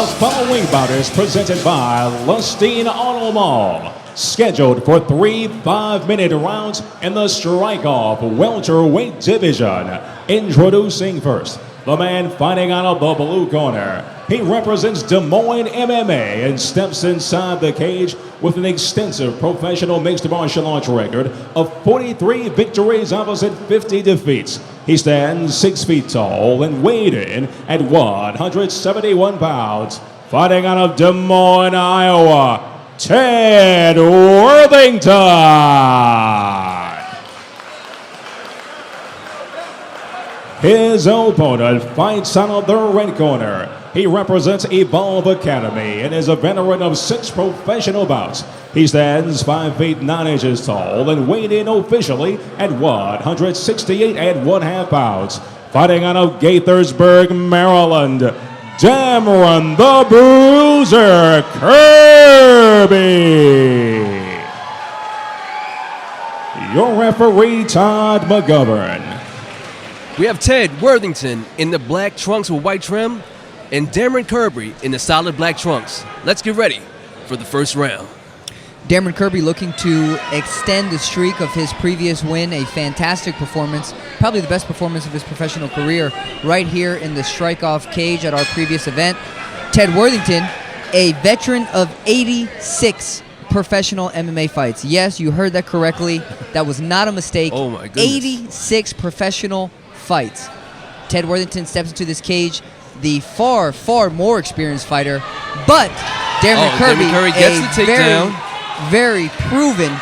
The following bout is presented by Lustine Auto Mall. Scheduled for 3 5-minute rounds in the strike-off welterweight division. Introducing first, the man fighting out of the blue corner. He represents Des Moines MMA and steps inside the cage with an extensive professional mixed martial arts record of 43 victories opposite 50 defeats. He stands 6 feet tall and weighed in at 171 pounds. Fighting out of Des Moines, Iowa, Ted Worthington. His opponent fights out of the red corner. He represents Evolve Academy and is a veteran of 6 professional bouts. He stands 5 feet 9 inches tall and weighed in officially at 168 and 1/2 pounds. Fighting out of Gaithersburg, Maryland, Dameron the Bruiser Kirby. Your referee, Todd McGovern. We have Ted Worthington in the black trunks with white trim and Dameron Kirby in the solid black trunks. Let's get ready for the first round. Dameron Kirby looking to extend the streak of his previous win, a fantastic performance, probably the best performance of his professional career, right here in the strike-off cage at our previous event. Ted Worthington, a veteran of 86 professional MMA fights. Yes, you heard that correctly. That was not a mistake. Oh my goodness. 86 professional fights. Ted Worthington steps into this cage, the far, far more experienced fighter, but Dameron Kirby gets the takedown. Very proven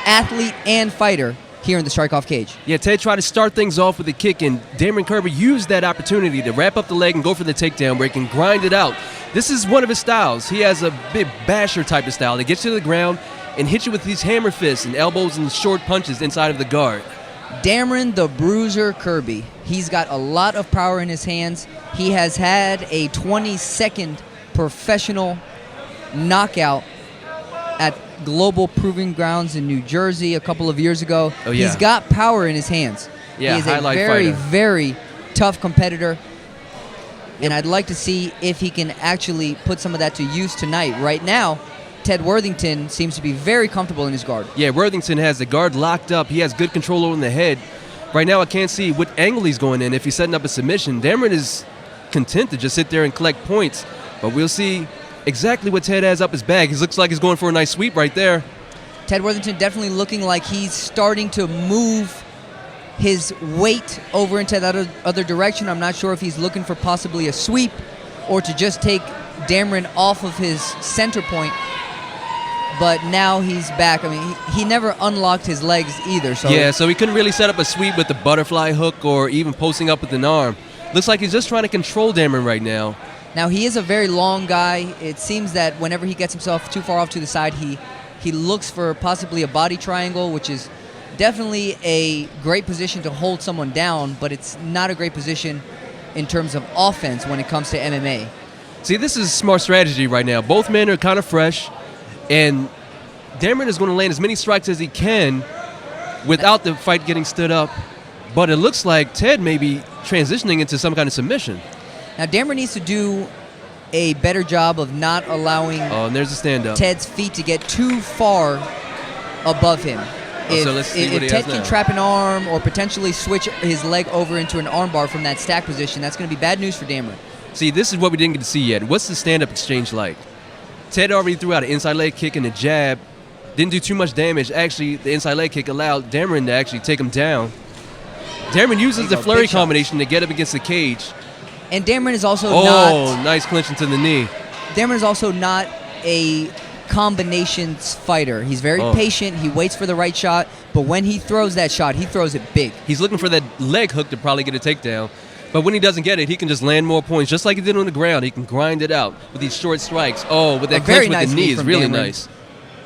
athlete and fighter here in the strike-off cage. Yeah, Ted tried to start things off with a kick, and Dameron Kirby used that opportunity to wrap up the leg and go for the takedown where he can grind it out. This is one of his styles. He has a big basher type of style that gets you to the ground and hits you with these hammer fists and elbows and short punches inside of the guard. Dameron the Bruiser Kirby. He's got a lot of power in his hands. He has had a 22nd professional knockout at Global Proving Grounds in New Jersey a couple of years ago. Oh, yeah. He's got power in his hands. Yeah, he is a very, very tough competitor. And I'd like to see if he can actually put some of that to use tonight. Right now, Ted Worthington seems to be very comfortable in his guard. Yeah, Worthington has the guard locked up. He has good control over the head. Right now, I can't see what angle he's going in if he's setting up a submission. Dameron is content to just sit there and collect points. But we'll see exactly what Ted has up his bag. He looks like he's going for a nice sweep right there. Ted Worthington definitely looking like he's starting to move his weight over into that other direction. I'm not sure if he's looking for possibly a sweep or to just take Dameron off of his center point. But now he's back. I mean, he never unlocked his legs either. So yeah, so he couldn't really set up a sweep with the butterfly hook or even posting up with an arm. Looks like he's just trying to control Dameron right now. Now, he is a very long guy. It seems that whenever he gets himself too far off to the side, he looks for possibly a body triangle, which is definitely a great position to hold someone down, but it's not a great position in terms of offense when it comes to MMA. See, this is smart strategy right now. Both men are kind of fresh, and Dameron is going to land as many strikes as he can without the fight getting stood up. But it looks like Ted may be transitioning into some kind of submission. Now, Dameron needs to do a better job of not allowing and there's a stand-up. Ted's feet to get too far above him. So let's see what he Ted has can now. trap an arm or potentially switch his leg over into an armbar from that stack position, that's going to be bad news for Dameron. See, this is what we didn't get to see yet. What's the stand-up exchange like? Ted already threw out an inside leg kick and a jab. Didn't do too much damage. Actually, the inside leg kick allowed Dameron to actually take him down. Dameron uses the flurry combination to get up against the cage. And Dameron is also not... Oh, nice clinch into the knee. Dameron is also not a combinations fighter. He's very patient. He waits for the right shot. But when he throws that shot, he throws it big. He's looking for that leg hook to probably get a takedown. But when he doesn't get it, he can just land more points. Just like he did on the ground, he can grind it out with these short strikes. Oh, with that clinch with the knee is really nice.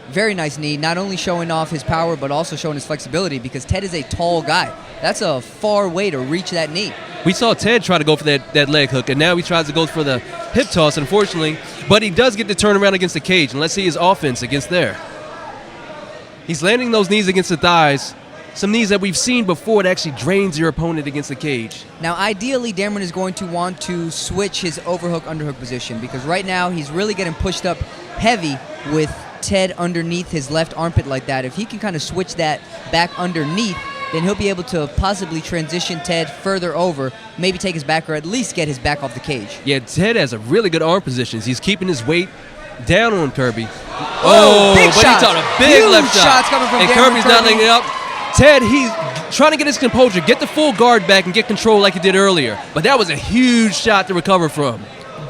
Very nice knee, not only showing off his power, but also showing his flexibility because Ted is a tall guy. That's a far way to reach that knee. We saw Ted try to go for that leg hook, and now he tries to go for the hip toss, unfortunately. But he does get to turn around against the cage, and let's see his offense against there. He's landing those knees against the thighs, some knees that we've seen before that actually drains your opponent against the cage. Now, ideally, Dameron is going to want to switch his overhook, underhook position because right now he's really getting pushed up heavy with Ted underneath his left armpit like that. If he can kind of switch that back underneath, then he'll be able to possibly transition Ted further over, maybe take his back or at least get his back off the cage. Yeah, Ted has a really good arm positions. He's keeping his weight down on Kirby. Big but shots. he taught a big Huge left shot. shots coming from and Dameron Kirby's not Kirby. letting it up. Ted, he's trying to get his composure, get the full guard back, and get control like he did earlier. But that was a huge shot to recover from.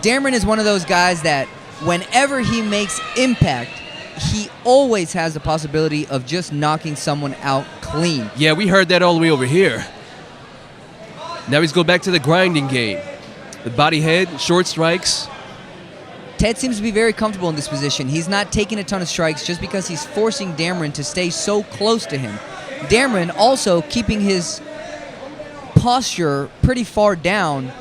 Dameron is one of those guys that whenever he makes impact, he always has the possibility of just knocking someone out clean. Yeah, we heard that all the way over here. Now he's going back to the grinding game. The body head, short strikes. Ted seems to be very comfortable in this position. He's not taking a ton of strikes just because he's forcing Dameron to stay so close to him. Dameron also keeping his posture pretty far down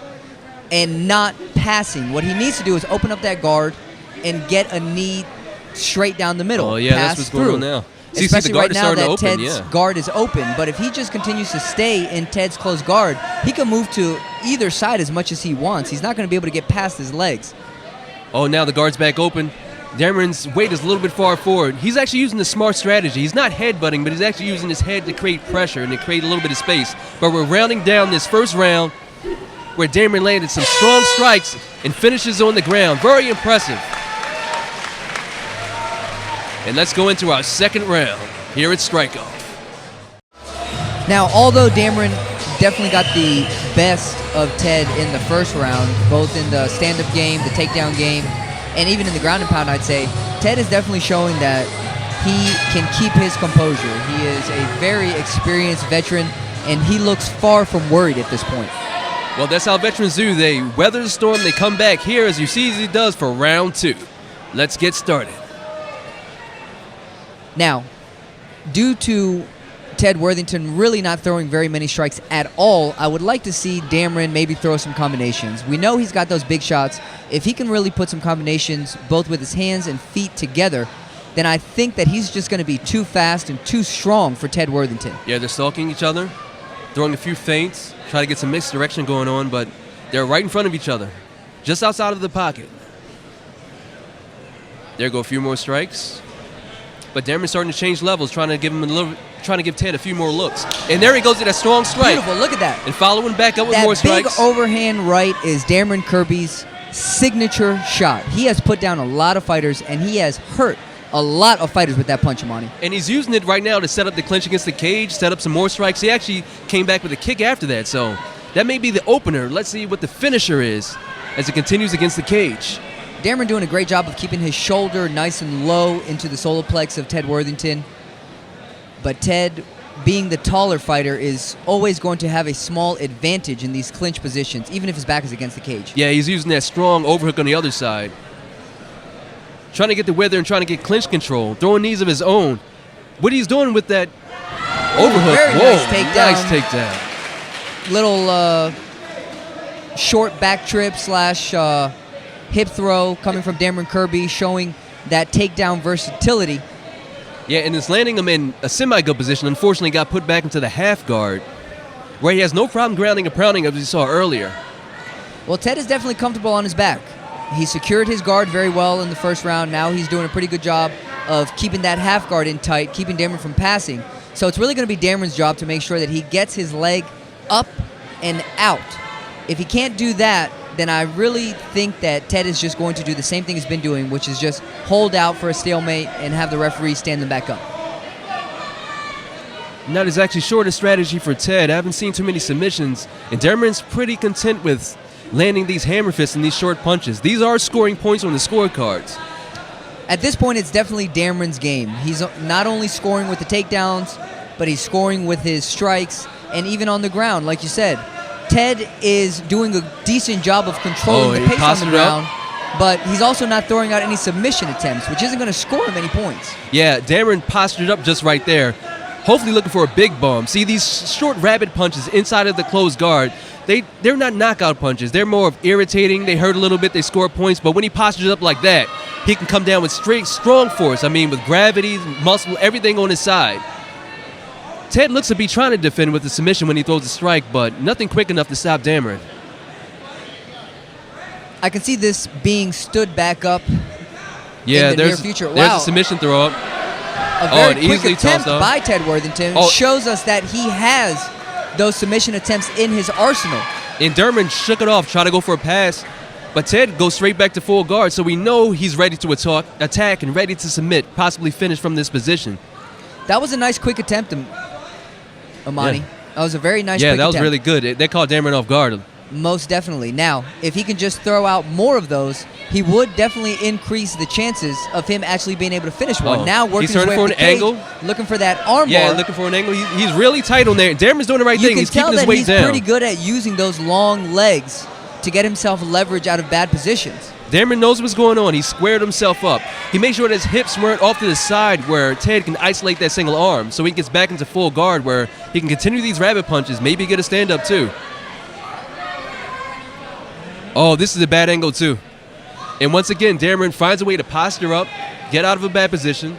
and not passing. What he needs to do is open up that guard and get a knee straight down the middle. Oh, yeah, pass that's what's going on now. See, Especially the guard right is now starting that to open, Ted's yeah. guard is open. But if he just continues to stay in Ted's closed guard, he can move to either side as much as he wants. He's not going to be able to get past his legs. Oh, now the guard's back open. Dameron's weight is a little bit far forward. He's actually using the smart strategy. He's not headbutting, but he's actually using his head to create pressure and to create a little bit of space. But we're rounding down this first round where Dameron landed some strong strikes and finishes on the ground. Very impressive. And let's go into our second round here at Strikeoff. Now, although Dameron definitely got the best of Ted in the first round, both in the stand-up game, the takedown game, and even in the ground and pound, I'd say, Ted is definitely showing that he can keep his composure. He is a very experienced veteran, and he looks far from worried at this point. Well, that's how veterans do. They weather the storm, they come back here, as you see as he does, for round two. Let's get started. Now, due to Ted Worthington really not throwing very many strikes at all, I would like to see Dameron maybe throw some combinations. We know he's got those big shots. If he can really put some combinations both with his hands and feet together, then I think that he's just going to be too fast and too strong for Ted Worthington. Yeah, they're stalking each other, throwing a few feints, trying to get some mixed direction going on, but they're right in front of each other, just outside of the pocket. There go a few more strikes. But Dameron's starting to change levels, trying to give Ted a few more looks. And there he goes to that strong strike. Beautiful, look at that. And following back up with That more big strikes. overhand right is Dameron Kirby's signature shot. He has put down a lot of fighters, and he has hurt a lot of fighters with that punch, Amani. And he's using it right now to set up the clinch against the cage, set up some more strikes. He actually came back with a kick after that, so that may be the opener. Let's see what the finisher is as it continues against the cage. Dameron doing a great job of keeping his shoulder nice and low into the solar plex of Ted Worthington. But Ted, being the taller fighter, is always going to have a small advantage in these clinch positions, even if his back is against the cage. Yeah, he's using that strong overhook on the other side. Trying to get the weather and trying to get clinch control, throwing knees of his own. What he's doing with that overhook. Very Whoa, nice takedown. nice takedown. Little short back trip slash hip throw coming from Dameron Kirby, showing that takedown versatility. Yeah, and it's landing him in a semi-good position. Unfortunately, got put back into the half guard, where he has no problem grounding and pounding, as we saw earlier. Well, Ted is definitely comfortable on his back. He secured his guard very well in the first round. Now he's doing a pretty good job of keeping that half guard in tight, keeping Dameron from passing. So it's really going to be Dameron's job to make sure that he gets his leg up and out. If he can't do that, then I really think that Ted is just going to do the same thing he's been doing, which is just hold out for a stalemate and have the referee stand them back up. Now, there's actually shorter strategy for Ted. I haven't seen too many submissions, and Dameron's pretty content with landing these hammer fists and these short punches. These are scoring points on the scorecards. At this point, it's definitely Dameron's game. He's not only scoring with the takedowns, but he's scoring with his strikes and even on the ground, like you said. Ted is doing a decent job of controlling the pace on the ground, but he's also not throwing out any submission attempts, which isn't going to score him any points. Yeah, Dameron postured up just right there, hopefully looking for a big bomb. See, these short, rapid punches inside of the closed guard, they're not knockout punches. They're more of irritating. They hurt a little bit. They score points. But when he postures up like that, he can come down with straight, strong force. I mean, with gravity, muscle, everything on his side. Ted looks to be trying to defend with the submission when he throws a strike, but nothing quick enough to stop Dameron. I can see this being stood back up Yeah, in the near there's future. there's Wow. a submission throw up. A very and quick easily attempt tossed off. by Ted Worthington shows us that he has those submission attempts in his arsenal. And Dameron shook it off, tried to go for a pass, but Ted goes straight back to full guard, so we know he's ready to attack and ready to submit, possibly finish from this position. That was a nice quick attempt, Amani. Yeah. That was a very nice Yeah, quick that was attempt. really good. They caught Dameron off guard. Most definitely. Now, if he can just throw out more of those, he would definitely increase the chances of him actually being able to finish one. Oh. Now working He's his turning way for up an the cage, angle. looking for that arm Yeah, bar. looking for an angle. He's really tight on there. Dameron's doing the right You thing. can He's tell keeping his that weight he's down. pretty good at using those long legs to get himself leverage out of bad positions. Dameron knows what's going on. He squared himself up. He made sure that his hips weren't off to the side where Ted can isolate that single arm, so he gets back into full guard where he can continue these rabbit punches, maybe get a stand-up too. Oh, this is a bad angle too. And once again, Dameron finds a way to posture up, get out of a bad position,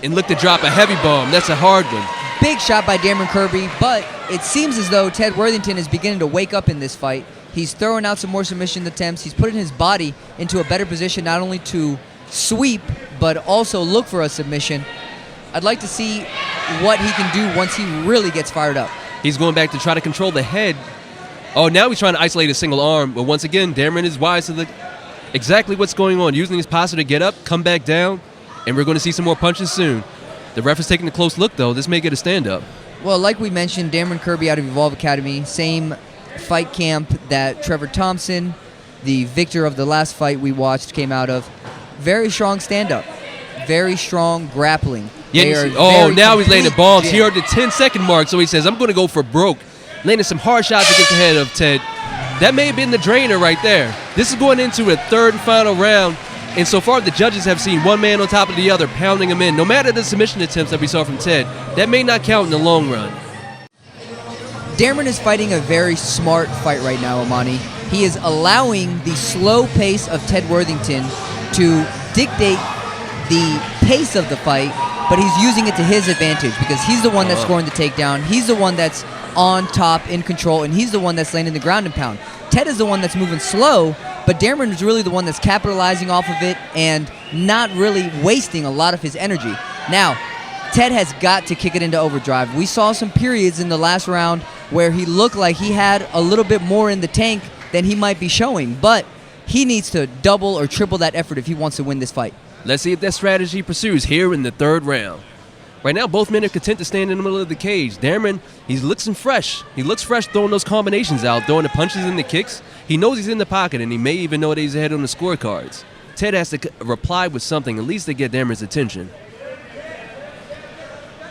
and look to drop a heavy bomb. That's a hard one. Big shot by Dameron Kirby, but it seems as though Ted Worthington is beginning to wake up in this fight. He's throwing out some more submission attempts. He's putting his body into a better position not only to sweep, but also look for a submission. I'd like to see what he can do once he really gets fired up. He's going back to try to control the head. Oh, now he's trying to isolate a single arm. But once again, Dameron is wise to exactly what's going on, using his posture to get up, come back down, and we're going to see some more punches soon. The ref is taking a close look, though. This may get a stand-up. Well, like we mentioned, Dameron Kirby out of Evolve Academy, same fight camp that Trevor Thompson, the victor of the last fight we watched, came out of. Very strong stand-up. Very strong grappling. Yeah, now he's laying the bombs. He heard the 10-second mark, so he says, I'm going to go for broke. Landing some hard shots against the head of Ted. That may have been the drainer right there. This is going into a third and final round, and so far the judges have seen one man on top of the other, pounding him in. No matter the submission attempts that we saw from Ted, that may not count in the long run. Dameron is fighting a very smart fight right now, Amani. He is allowing the slow pace of Ted Worthington to dictate the pace of the fight, but he's using it to his advantage because he's the one that's scoring the takedown. He's the one that's on top, in control, and he's the one that's laying in the ground and pound. Ted is the one that's moving slow, but Dameron is really the one that's capitalizing off of it and not really wasting a lot of his energy. Now, Ted has got to kick it into overdrive. We saw some periods in the last round where he looked like he had a little bit more in the tank than he might be showing, but he needs to double or triple that effort if he wants to win this fight. Let's see if that strategy pursues here in the third round. Right now, both men are content to stand in the middle of the cage. Dameron, he looks fresh. He looks fresh throwing those combinations out, throwing the punches and the kicks. He knows he's in the pocket, and he may even know that he's ahead on the scorecards. Ted has to reply with something, at least to get Dameron's attention.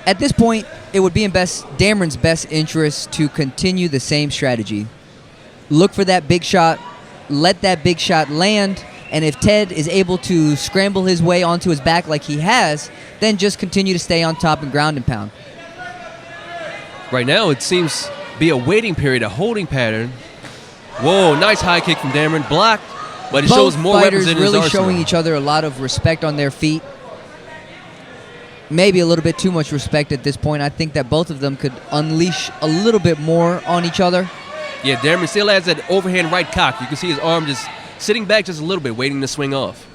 At this point, it would be in Dameron's best interest to continue the same strategy. Look for that big shot, let that big shot land, and if Ted is able to scramble his way onto his back like he has, then just continue to stay on top and ground and pound. Right now, it seems to be a waiting period, a holding pattern. Whoa, nice high kick from Dameron. Blocked, but it shows more weapons in his really arsenal. showing each other a lot of respect on their feet. Maybe a little bit too much respect at this point. I think that both of them could unleash a little bit more on each other. Yeah, Dameron still has that overhand right cock. You can see his arm just sitting back just a little bit, waiting to swing off.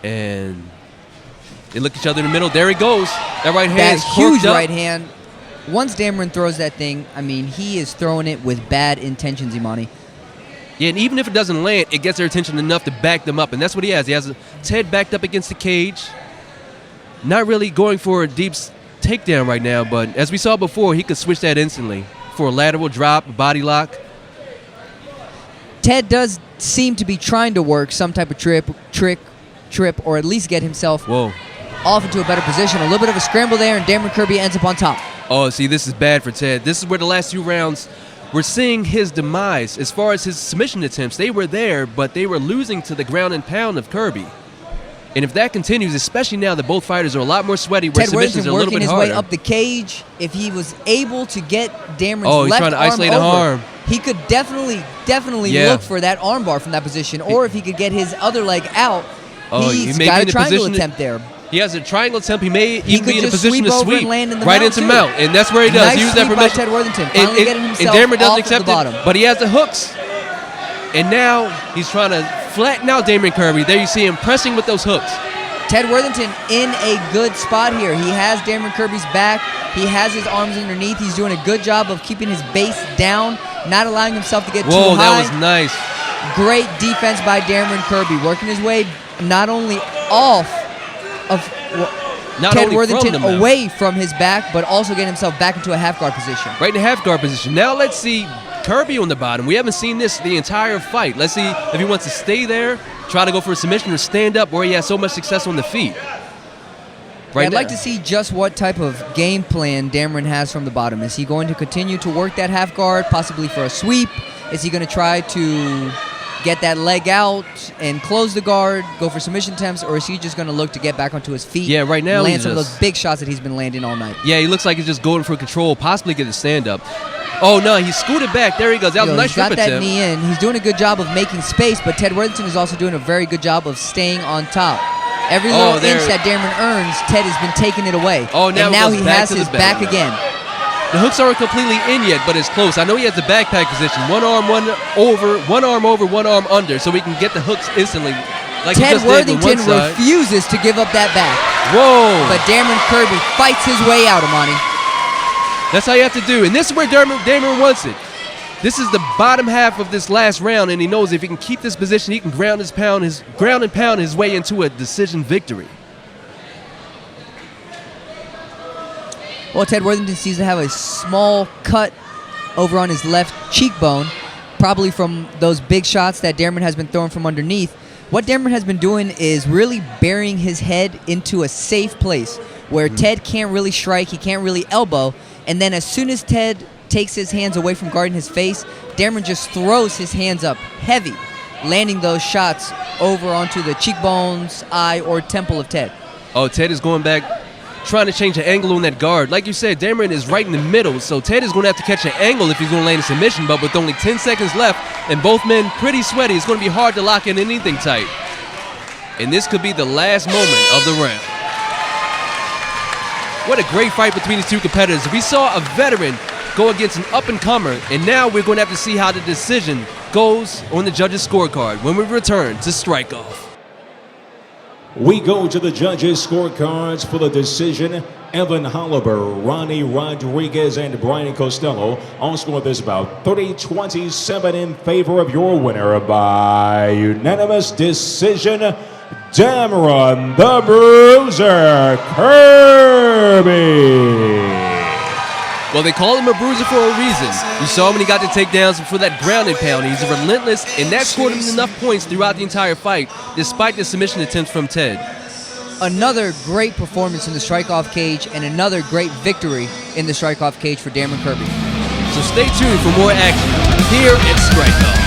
And they look each other in the middle. There he goes. That right hand is huge corked up. right hand. Once Dameron throws that thing, I mean, he is throwing it with bad intentions, Imani. Yeah, and even if it doesn't land, it gets their attention enough to back them up. And that's what he has. He has his head backed up against the cage. Not really going for a deep takedown right now, but as we saw before, he could switch that instantly for a lateral drop, a body lock. Ted does seem to be trying to work some type of trick, or at least get himself off into a better position. A little bit of a scramble there, and Dameron Kirby ends up on top. Oh, see, this is bad for Ted. This is where the last two rounds, we're seeing his demise. As far as his submission attempts, they were there, but they were losing to the ground and pound of Kirby. And if that continues, especially now that both fighters are a lot more sweaty, where Ted submissions are a little working bit his harder. way up the cage. If he was able to get Dameron's he's left trying to arm isolate over, an arm. he could definitely Yeah. look for that arm bar from that position. Or if he could get his other leg out, He he's may got be a in a triangle position to- attempt there. He has a triangle attempt. He may He even could be in a just position to sweep over sweep and land in the right mount, into too. mount, and that's where he does. Nice He used that sweep by permission. Ted Worthington. And- Finally and- getting and himself Dameron doesn't off accept the bottom. it, but he has the hooks. And now he's trying to flatten out Dameron Kirby. There you see him pressing with those hooks. Ted Worthington in a good spot here. He has Dameron Kirby's back. He has his arms underneath. He's doing a good job of keeping his base down, not allowing himself to get too Whoa, high. that was nice. Great defense by Dameron Kirby, working his way not only off of Not Ted only Worthington from the mount. away from his back, but also getting himself back into a half guard position. Right in the half guard position. Now let's see Kirby on the bottom. We haven't seen this the entire fight. Let's see if he wants to stay there, try to go for a submission, or stand up where he has so much success on the feet. I'd like to see just what type of game plan Dameron has from the bottom. Is he going to continue to work that half guard, possibly for a sweep? Is he going to try to get that leg out and close the guard, go for submission attempts, or is he just going to look to get back onto his feet? Yeah, right now land he's some of just- those big shots that he's been landing all night. Yeah, he looks like he's just going for control, possibly get a stand up. Oh no, he scooted back. There he goes. That was a nice He's got rip that attempt. knee in. He's doing a good job of making space, but Ted Worthington is also doing a very good job of staying on top. Every little there- inch that Dameron earns, Ted has been taking it away. Oh, now and it now goes he back has to the his back. back again. The hooks aren't completely in yet, but it's close. I know he has the backpack position. One arm over, one arm under, so we can get the hooks instantly. Like he Ted just did with one Worthington side. refuses to give up that back, Whoa! but Dameron Kirby fights his way out, Amani. That's how you have to do. And this is where Dameron wants it. This is the bottom half of this last round, and he knows if he can keep this position, he can ground and pound his way into a decision victory. Well, Ted Worthington seems to have a small cut over on his left cheekbone, probably from those big shots that Dameron has been throwing from underneath. What Dameron has been doing is really burying his head into a safe place where Ted can't really strike, he can't really elbow, and then as soon as Ted takes his hands away from guarding his face, Dameron just throws his hands up heavy, landing those shots over onto the cheekbones, eye, or temple of Ted. Oh, Ted is going back, trying to change the angle on that guard. Like you said, Dameron is right in the middle, so Ted is going to have to catch an angle if he's going to land a submission, but with only 10 seconds left and both men pretty sweaty, it's going to be hard to lock in anything tight. And this could be the last moment of the round. What a great fight between these two competitors. We saw a veteran go against an up-and-comer, and now we're going to have to see how the decision goes on the judges' scorecard when we return to Strike Off. We go to the judges' scorecards for the decision. Evan Holliber, Ronnie Rodriguez, and Brian Costello all scored this bout 30-27 in favor of your winner by unanimous decision, Dameron the Bruiser Kirby. Well, they call him a bruiser for a reason. You saw him when he got the takedowns for that ground and pound. He's relentless, and that scored him enough points throughout the entire fight, despite the submission attempts from Ted. Another great performance in the strike-off cage and another great victory in the strike-off cage for Dameron Kirby. So stay tuned for more action here at Strike Off.